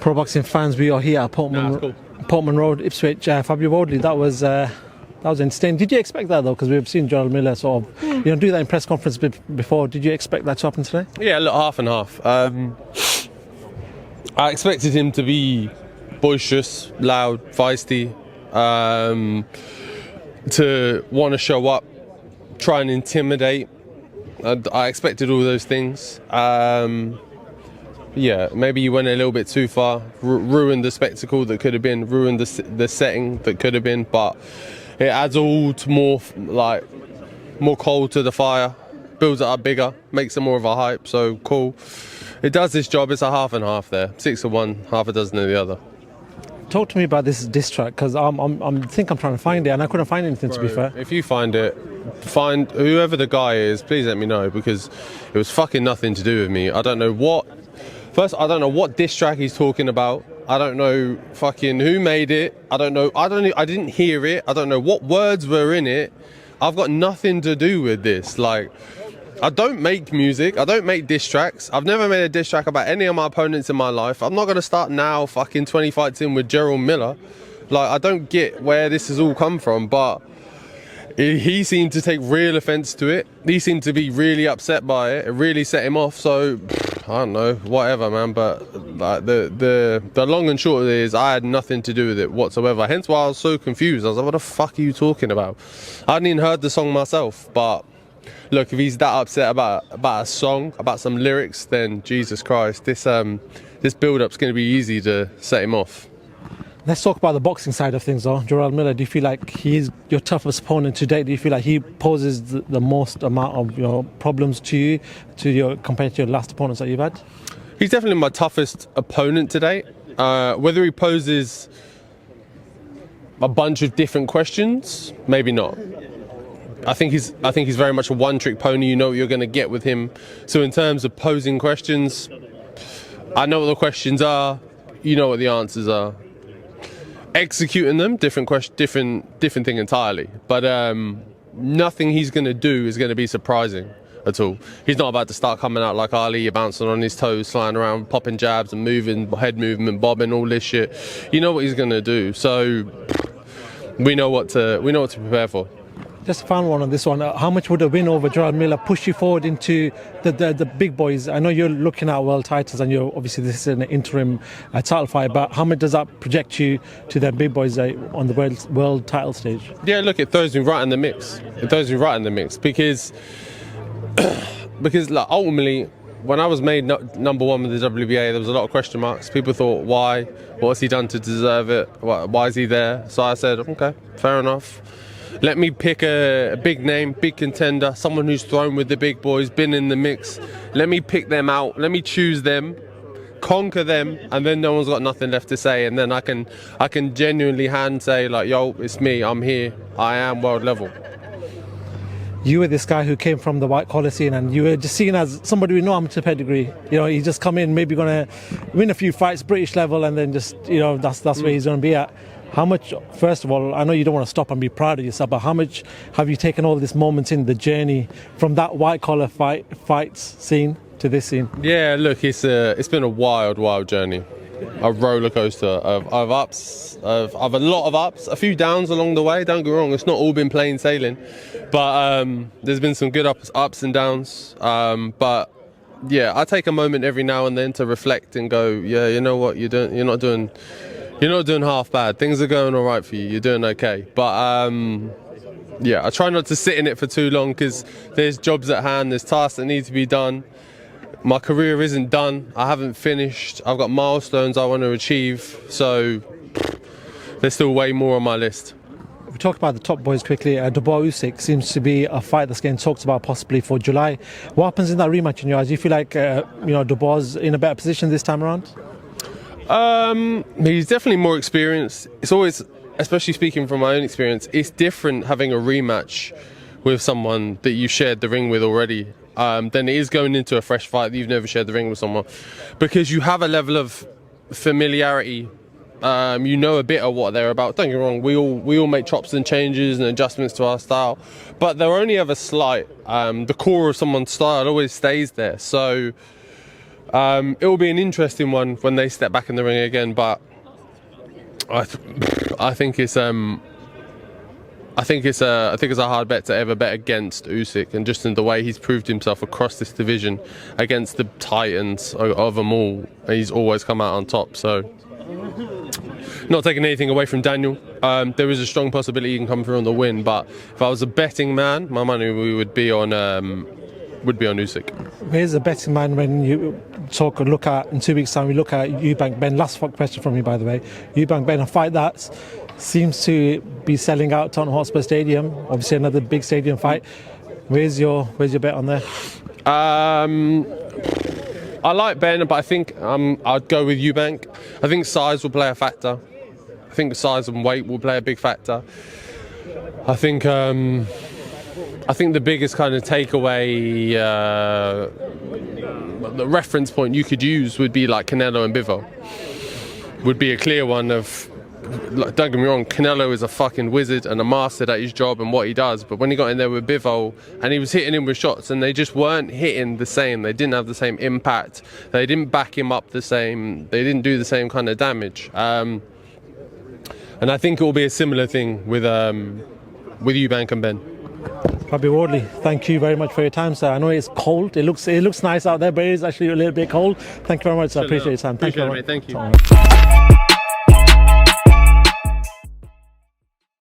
Pro boxing fans, we are here at Portman Road, Ipswich. Fabio Wardley, that was insane. Did you expect that though? Because we've seen Jarrell Miller sort of, do that in press conference before. Did you expect that to happen today? Yeah, look, half and half. I expected him to be boisterous, loud, feisty, to want to show up, try and intimidate. I expected all those things. Yeah, maybe you went a little bit too far, ruined the spectacle that could have been, ruined the setting that could have been, but it adds all to more coal to the fire, builds it up bigger, makes it more of a hype, so cool. It does this job. It's a half and half there, 6 of one, half a dozen of the other. Talk to me about this diss track, because I think I'm trying to find it and I couldn't find anything. Bro, to be fair, if you find it, find whoever the guy is, please let me know, because it was fucking nothing to do with me. I don't know what diss track he's talking about. I don't know fucking who made it. I didn't hear it. I don't know what words were in it. I've got nothing to do with this. Like, I don't make music. I don't make diss tracks. I've never made a diss track about any of my opponents in my life. I'm not going to start now fucking 20 fights in with Jarrell Miller. Like, I don't get where this has all come from, but he seemed to take real offence to it. He seemed to be really upset by it. It really set him off. So, I don't know, whatever, man. But like, the long and short of it is, I had nothing to do with it whatsoever. Hence why I was so confused. I was like, what the fuck are you talking about? I hadn't even heard the song myself. But look, if he's that upset about a song, about some lyrics, then Jesus Christ, this build-up's going to be easy to set him off. Let's talk about the boxing side of things though. Jarrell Miller, do you feel like he's your toughest opponent today? Do you feel like he poses the most amount of problems to you, compared to your last opponents that you've had? He's definitely my toughest opponent today. Whether he poses a bunch of different questions, maybe not. I think he's very much a one-trick pony. You know what you're going to get with him. So in terms of posing questions, I know what the questions are. You know what the answers are. Executing them, different thing entirely. But nothing he's going to do is going to be surprising at all. He's not about to start coming out like Ali, bouncing on his toes, flying around, popping jabs and moving, head movement, bobbing, all this shit. You know what he's going to do. So we know what to prepare for. Just a final one on this one. How much would a win over Jarrell Miller push you forward into the big boys? I know you're looking at world titles, and this is an interim title fight, but how much does that project you to the big boys on the world title stage? Yeah, look, it throws me right in the mix. Because like, ultimately, when I was made number one with the WBA, there was a lot of question marks. People thought, why? What has he done to deserve it? Why is he there? So I said, okay, fair enough. Let me pick a big name, big contender, someone who's thrown with the big boys, been in the mix. Let me pick them out. Let me choose them, conquer them, and then no one's got nothing left to say. And then I can genuinely say, like, yo, it's me. I'm here. I am world level. You were this guy who came from the white collar scene, and you were just seen as somebody with no amateur pedigree. He's just come in, maybe going to win a few fights, British level, and then just, that's where he's going to be at. How much, first of all, I know you don't want to stop and be proud of yourself, but how much have you taken all these moments in the journey from that white collar fights scene to this scene? Yeah, look, it's been a wild journey, a roller coaster of ups, of a lot of ups, a few downs along the way. Don't get me wrong, it's not all been plain sailing, but there's been some good ups and downs. But yeah, I take a moment every now and then to reflect and go, yeah, you know what, you're not doing half bad. Things are going all right for you. You're doing okay. But yeah, I try not to sit in it for too long, because there's jobs at hand, there's tasks that need to be done. My career isn't done. I haven't finished. I've got milestones I want to achieve. So there's still way more on my list. We talk about the top boys quickly. Dubois Usyk seems to be a fight that's getting talked about possibly for July. What happens in that rematch in your eyes? Do you feel like Dubois is in a better position this time around? He's definitely more experienced. It's always, especially speaking from my own experience, it's different having a rematch with someone that you shared the ring with already than it is going into a fresh fight that you've never shared the ring with someone, because you have a level of familiarity. You know a bit of what they're about. Don't get me wrong, we all make chops and changes and adjustments to our style, but they're only ever slight. The core of someone's style always stays there. So It will be an interesting one when they step back in the ring again, but I think it's a hard bet to ever bet against Usyk, and just in the way he's proved himself across this division against the titans of them all, he's always come out on top. So, not taking anything away from Daniel, there is a strong possibility he can come through on the win. But if I was a betting man, my money would be on Usyk. Here's a betting man when you look at in 2 weeks' time. We look at Eubank Benn. Last question from me, by the way. Eubank Benn, a fight that seems to be selling out Tottenham Hotspur Stadium. Obviously, another big stadium fight. Where's your bet on there? I like Ben, but I think I'd go with Eubank. I think size will play a factor. I think size and weight will play a big factor. I think the biggest kind of takeaway, the reference point you could use would be like Canelo and Bivol. Would be a clear one of, don't get me wrong, Canelo is a fucking wizard and a master at his job and what he does, but when he got in there with Bivol and he was hitting him with shots and they just weren't hitting the same, they didn't have the same impact, they didn't back him up the same, they didn't do the same kind of damage. And I think it will be a similar thing with Eubank and Ben. Fabio Wardley, thank you very much for your time, sir. I know it's cold. It looks nice out there, but it is actually a little bit cold. Thank you very much, sir. I appreciate your time. Thank you very much. Thank you.